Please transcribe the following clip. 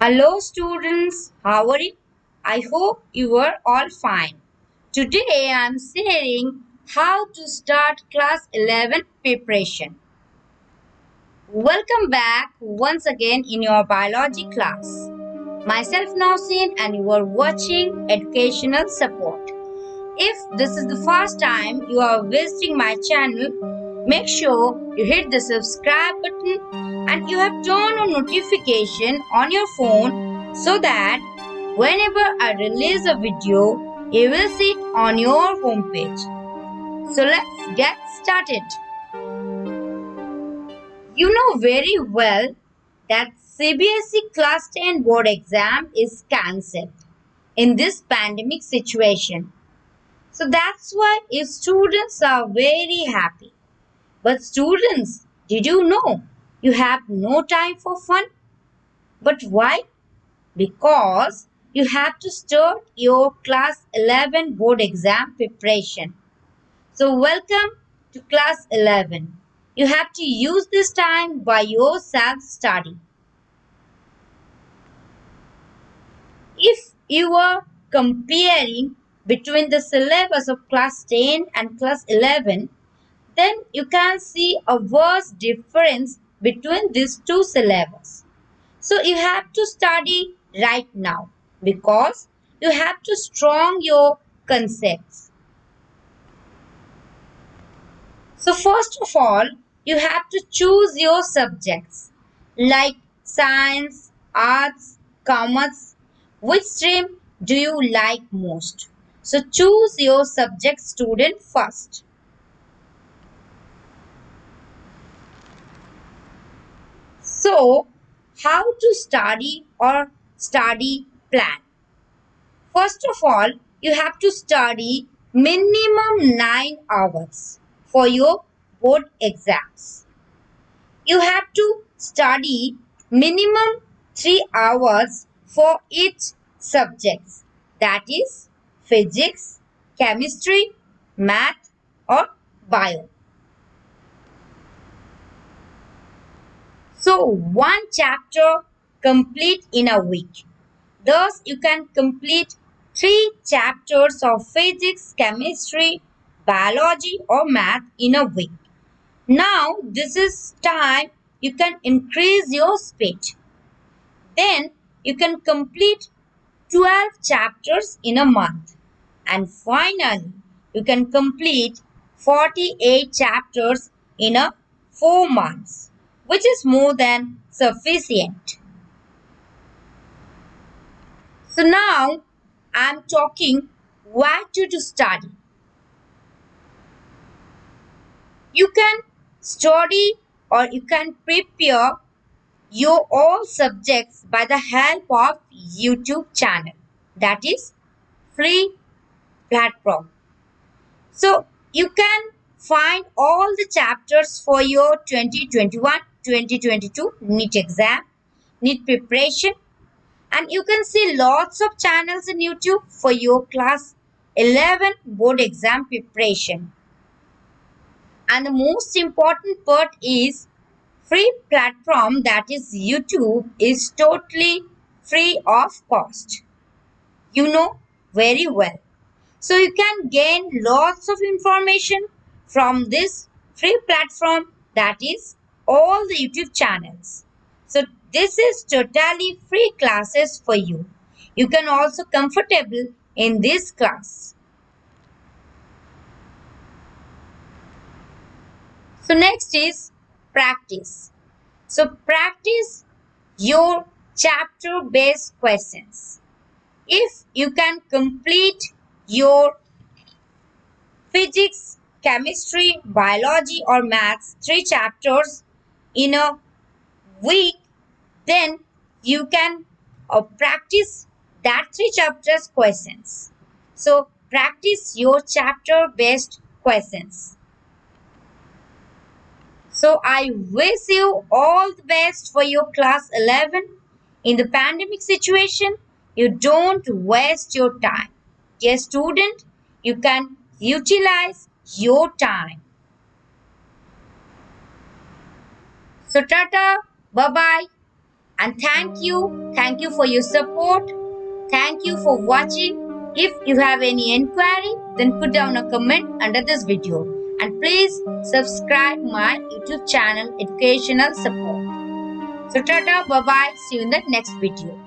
Hello students, how are you? I hope you are all fine. Today I am sharing how to start class 11 preparation. Welcome back once again in your biology class. Myself Nowsin and you are watching Educational Support. If this is the first time you are visiting my channel, make sure you hit the subscribe button and you have turned on notification on your phone so that whenever I release a video, you will see it on your homepage. So let's get started. You know very well that CBSE Class 10 board exam is cancelled in this pandemic situation. So that's why students are very happy. But students, did you know you have no time for fun? But why? Because you have to start your class 11 board exam preparation. So welcome to class 11. You have to use this time by your self-study. If you are comparing between the syllabus of class 10 and class 11, then you can see a vast difference between these two syllabus. So you have to study right now because you have to strong your concepts. So first of all, you have to choose your subjects like science, arts, commerce. Which stream do you like most? So choose your subject student first. So, how to study or study plan? First of all, you have to study minimum 9 hours for your board exams. You have to study minimum 3 hours for each subject, that is physics, chemistry, math or bio. So one chapter complete in a week. Thus you can complete 3 chapters of physics, chemistry, biology or math in a week. Now this is time you can increase your speed. Then you can complete 12 chapters in a month. And finally you can complete 48 chapters in a 4 months, which is more than sufficient. So now I am talking where to study. You can study or you can prepare your all subjects by the help of YouTube channel, that is free platform. So you can find all the chapters for your 2021-2022 NEET exam, NEET preparation, and you can see lots of channels in YouTube for your class 11 board exam preparation. And the most important part is free platform, that is YouTube, is totally free of cost. You know very well. So you can gain lots of information from this free platform, that is all the YouTube channels. So this is totally free classes for you. You can also comfortable in this class. So next is practice. So practice your chapter based questions. If you can complete your physics, chemistry, biology or maths 3 chapters in a week, then you can practice that 3 chapters questions. So practice your chapter based questions. So I wish you all the best for your class 11. In the pandemic situation, you don't waste your time. Dear student, you can utilize your time. So tata, bye bye. And thank you for your support. Thank you for watching. If you have any inquiry, then put down a comment under this video. And please subscribe my YouTube channel Educational Support. So tata, bye bye. See you in the next video.